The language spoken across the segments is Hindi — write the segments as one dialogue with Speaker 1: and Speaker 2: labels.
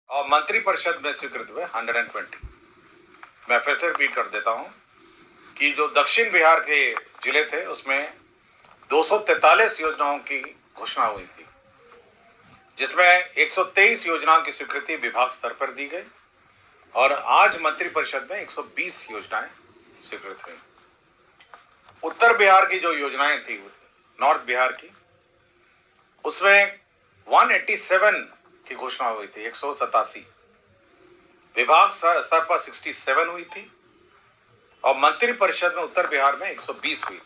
Speaker 1: और मंत्रिपरिषद में स्वीकृत हुए 120। मैं फिर से रिपीट कर देता हूं कि जो दक्षिण बिहार के जिले थे उसमें 243 योजनाओं की घोषणा हुई थी, जिसमें 123 योजनाओं की स्वीकृति विभाग स्तर पर दी गई और आज मंत्रिपरिषद में 120 योजनाएं स्वीकृत हुई। उत्तर बिहार की जो योजनाएं थी, नॉर्थ बिहार की, उसमें 187 की घोषणा हुई थी, 187। विभाग स्तर पर 67 हुई थी और मंत्रिपरिषद में उत्तर बिहार में 120 हुई थी।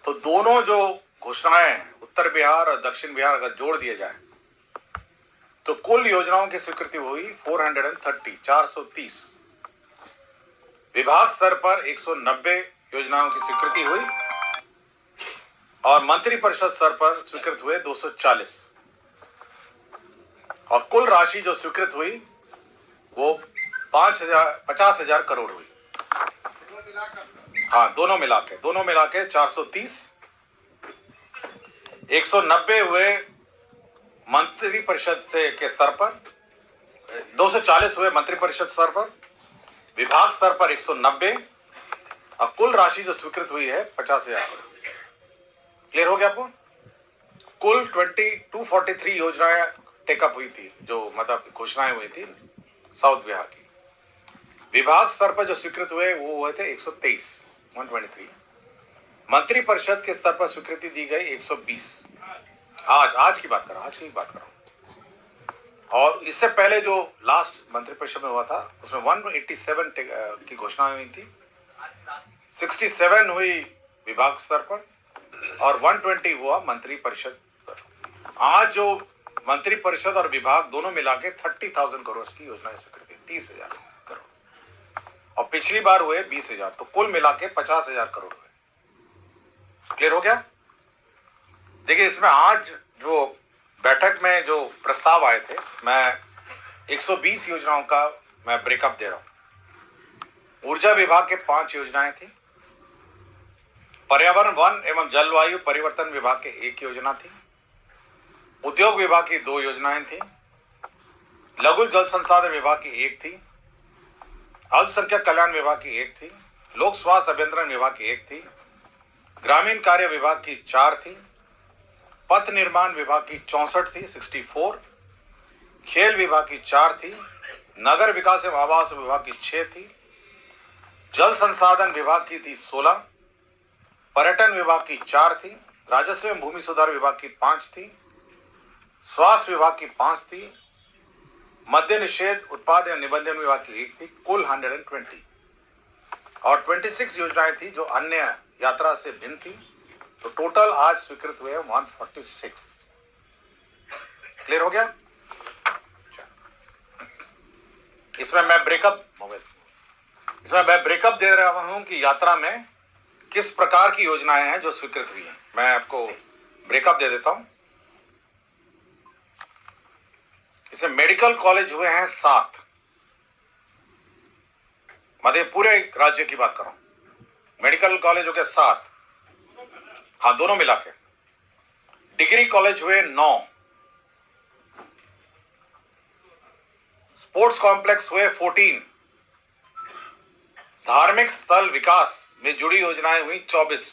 Speaker 1: तो दोनों जो घोषणाएं हैं, उत्तर बिहार और दक्षिण बिहार, अगर जोड़ दिए जाए तो कुल योजनाओं की स्वीकृति हुई 430। विभाग स्तर पर 190 योजनाओं की स्वीकृति हुई और मंत्रिपरिषद स्तर पर स्वीकृत हुए 240 और कुल राशि जो स्वीकृत हुई वो 50,000 करोड़ हुई। हाँ, दोनों मिला के 430, 190 हुए मंत्रिपरिषद से के स्तर पर, 240 हुए मंत्रिपरिषद स्तर पर, विभाग स्तर पर 190 और कुल राशि जो स्वीकृत हुई है 50,000 करोड़। क्लियर हो गया आपको? कुल 243 योजनाएं टेकअप हुई थी, जो मतलब घोषणाएं हुई थी साउथ बिहार की। विभाग स्तर पर जो स्वीकृत हुए वो हुए थे 123। मंत्रिपरिषद के स्तर पर स्वीकृति दी गई 120। आज की बात कर रहा हूं। और इससे पहले जो लास्ट मंत्रिपरिषद में हुआ था उसमें 187 की घोषणा हुई थी, 67 हुई विभाग स्तर पर और 120 हुआ मंत्रिपरिषद पर। आज जो मंत्रिपरिषद और विभाग दोनों मिला के 30,000 करोड़ की योजनाएं स्वीकृत, 30,000 करोड़ और पिछली बार हुए 20,000, तो कुल मिला के 50,000 करोड़ हुए। क्लियर हो गया? देखिए, इसमें आज जो बैठक में जो प्रस्ताव आए थे, मैं 120 योजनाओं का मैं ब्रेकअप दे रहा हूं। ऊर्जा विभाग के 5 योजनाएं थी, पर्यावरण वन एवं जलवायु परिवर्तन विभाग के 1 योजना थी, उद्योग विभाग की 2 योजनाएं थी, लघु जल संसाधन विभाग की 1 थी, अल्पसंख्यक कल्याण विभाग की 1 थी, लोक स्वास्थ्य अभियंत्रण विभाग की 1 थी, ग्रामीण कार्य विभाग की 4 थी, पथ निर्माण विभाग की 64 थी, 64, खेल विभाग की 4 थी, नगर विकास एवं आवास विभाग की 6 थी, जल संसाधन विभाग की थी 16, पर्यटन विभाग की 4 थी, राजस्व एवं भूमि सुधार विभाग की 5 थी, स्वास्थ्य विभाग की 5 थी, मद्य निषेध उत्पाद एवं निबंधन विभाग की 1 थी। कुल 120 और 26 योजनाएं थी जो अन्य यात्रा से भिन्न थी। तो टोटल आज स्वीकृत हुए 146। क्लियर हो गया? इसमें मैं ब्रेकअप दे रहा हूं कि यात्रा में किस प्रकार की योजनाएं हैं जो स्वीकृत हुई हैं। मैं आपको ब्रेकअप दे देता हूं। इसमें मेडिकल कॉलेज हुए हैं 7, मतलब पूरे राज्य की बात कर रहा हूं। मेडिकल कॉलेज हो गए 7, हाँ, दोनों मिला के। डिग्री कॉलेज हुए 9, स्पोर्ट्स कॉम्प्लेक्स हुए 14, धार्मिक स्थल विकास में जुड़ी योजनाएं हुई 24,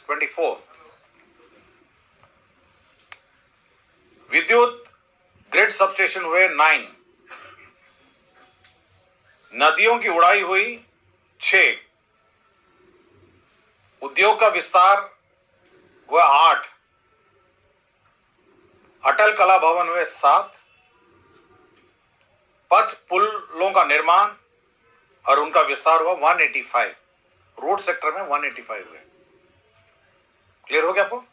Speaker 1: विद्युत ग्रिड सबस्टेशन हुए 9, नदियों की उड़ाई हुई 6, उद्योग का विस्तार हुआ 8, अटल कला भवन हुए 7, पथ पुलों का निर्माण और उनका विस्तार हुआ 185, रोड सेक्टर में 185 हुए। क्लियर हो गया आपको?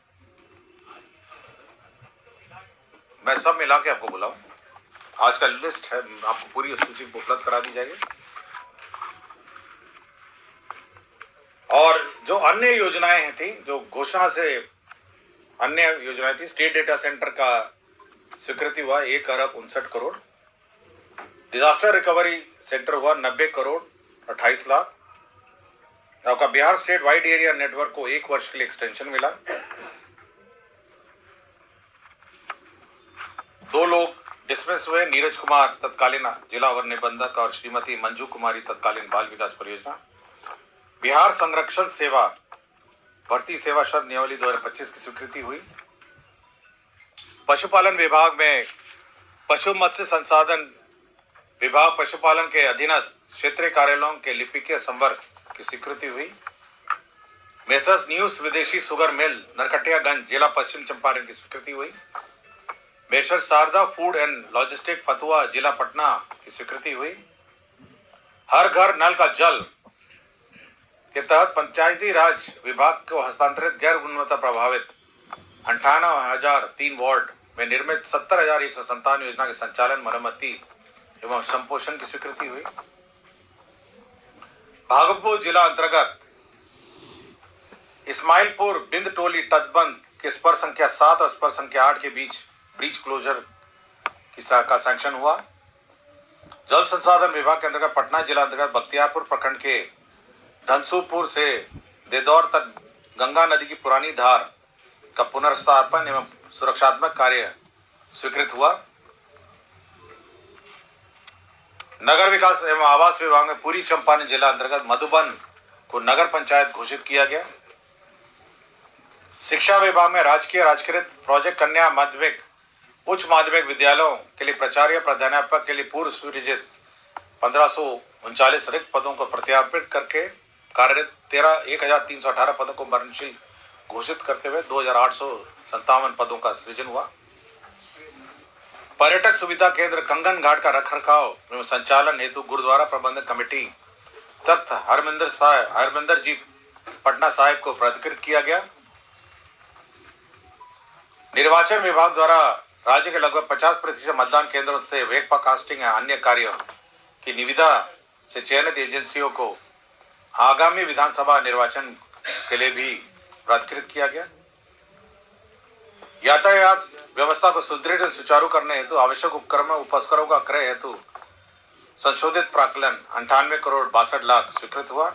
Speaker 1: मैं सब मिला के आपको बुलाऊं। आज का लिस्ट है, आपको पूरी सूची उपलब्ध करा दी जाएगी। और जो अन्य योजनाएं थी, जो घोषणा से अन्य योजनाएं थी, स्टेट डेटा सेंटर का स्वीकृति हुआ 1,59 करोड़, डिजास्टर रिकवरी सेंटर हुआ 90 करोड़ 28 लाख, आपका Bihar state wide area network को 1 वर्ष के लिए एक्सटेंशन मिला, 2 लोग डिसमिस हुए नीरज कुमार तत्कालीन जिला वन निबंधक और श्रीमती मंजू कुमारी तत्कालीन बाल विकास परियोजना। बिहार संरक्षण सेवा भर्ती सेवा शर्त नियमावली 2025 की स्वीकृति हुई। पशुपालन विभाग में पशु मत्स्य संसाधन विभाग पशुपालन के अधीनस्थ क्षेत्रीय कार्यालयों के लिपिकीय संवर्ग की स्वीकृति हुई। मेसर्स न्यूज विदेशी सुगर मिल नरकटियागंज जिला पश्चिम चंपारण की स्वीकृति हुई। Messrs Sharda food and logistic Fatuha जिला पटना की स्वीकृति हुई। हर घर नल का जल के तहत पंचायती राज विभाग को हस्तांतरित गैर गुणवत्ता प्रभावित 58,003 वार्ड में निर्मित 70,157 योजना के संचालन, मरम्मती एवं संपोषण की स्वीकृति हुई। भागलपुर जिला अंतर्गत इस्माइलपुर बिंद टोली तटबंध के स्पर संख्या 7 और स्पर संख्या 8 के बीच ब्रिज क्लोजर का सैंक्शन हुआ। जल संसाधन विभाग के अंतर्गत पटना जिला अंतर्गत बख्तियारपुर प्रखंड के धनसुपुर से देदौर तक गंगा नदी की पुरानी धार का पुनर्स्थापन एवं सुरक्षात्मक कार्य स्वीकृत हुआ। नगर विकास एवं आवास विभाग में पूर्वी चंपारण जिला अंतर्गत मधुबन को नगर पंचायत घोषित किया गया। शिक्षा विभाग में राजकीय राजकृत प्रोजेक्ट कन्या माध्यमिक उच्च माध्यमिक विद्यालयों के लिए प्राचार्य प्राध्यापक के लिए पूर्व सृजित 1539 रिक्त पदों को प्रत्यार्पित करके कार्यरत 1,318 पदों को मरणशील घोषित करते हुए 2,857 पदों का सृजन हुआ। पर्यटक सुविधा केंद्र कंगन घाट का रखरखाव एवं संचालन हेतु गुरुद्वारा प्रबंधक कमेटी तख्त हरमिंदर जी पटना साहिब को प्राधिकृत किया गया। निर्वाचन विभाग द्वारा राज्य के लगभग 50% मतदान केंद्रों से वेकपा कास्टिंग या अन्य कार्यों की निविदा से चयनित एजेंसियों को आगामी विधानसभा निर्वाचन के लिए भी प्राधिकृत किया गया। यातायात व्यवस्था को सुदृढ़ और सुचारू करने हेतु आवश्यक उपकरणों का क्रय हेतु संशोधित प्राक्कलन 98 करोड़ 62 लाख स्वीकृत हुआ।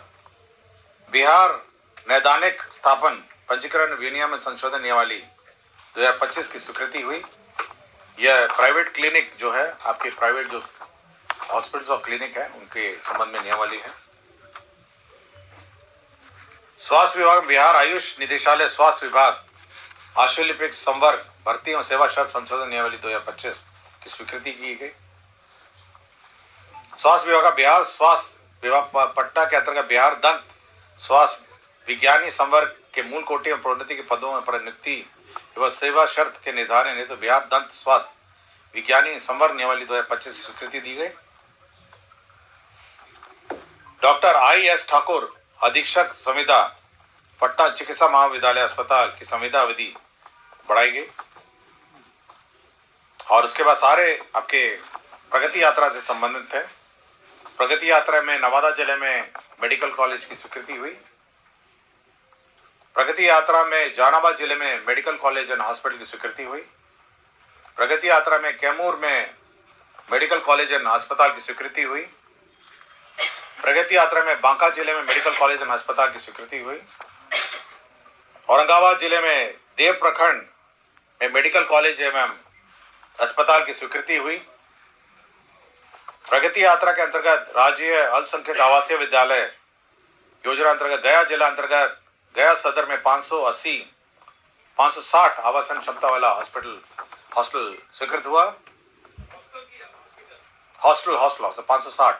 Speaker 1: बिहार नैदानिक स्थापन पंजीकरण विनियमन संशोधन नियमावली 2025 की स्वीकृति हुई। यह प्राइवेट क्लिनिक जो है, आपके प्राइवेट जो हॉस्पिटल्स और क्लिनिक है उनके संबंध में नियमावली है। स्वास्थ्य विभाग बिहार आयुष निदेशालय स्वास्थ्य विभाग आशुलिपिक संवर्ग भर्ती एवं सेवा शर्त संशोधन नियमावली 2025 की स्वीकृति की गई। स्वास्थ्य विभाग का बिहार स्वास्थ्य विभाग पटना के अंतर्गत बिहार दंत स्वास्थ्य विज्ञानी संवर्ग के मूल कोटि एवं प्रोन्नति के पदों पर नियुक्ति एवं सेवा शर्त के निर्धारण हेतु बिहार दंत स्वास्थ्य विज्ञानी संवर्ग नियमावली 2025 की स्वीकृति दी गई। Doctor I.S. ठाकुर अधीक्षक संविदा पटना चिकित्सा महाविद्यालय अस्पताल की संविदा अवधि बढ़ाई गई। और उसके बाद सारे आपके प्रगति यात्रा से संबंधित है। प्रगति यात्रा में नवादा जिले में मेडिकल कॉलेज की स्वीकृति हुई। प्रगति यात्रा में जहानाबाद जिले में मेडिकल कॉलेज एंड हॉस्पिटल की स्वीकृति हुई। प्रगति यात्रा में कैमूर में मेडिकल कॉलेज एंड अस्पताल की स्वीकृति हुई। प्रगति यात्रा में बांका जिले में मेडिकल कॉलेज एंड अस्पताल की स्वीकृति हुई। औरंगाबाद जिले में देव प्रखंड में मेडिकल कॉलेज एवं अस्पताल की स्वीकृति हुई। प्रगति यात्रा के अंतर्गत राज्य अल्पसंख्यक आवासीय विद्यालय योजना अंतर्गत गया जिला अंतर्गत गया सदर में 560 आवासन क्षमता वाला हॉस्टल स्वीकृत हुआ। हॉस्टल 560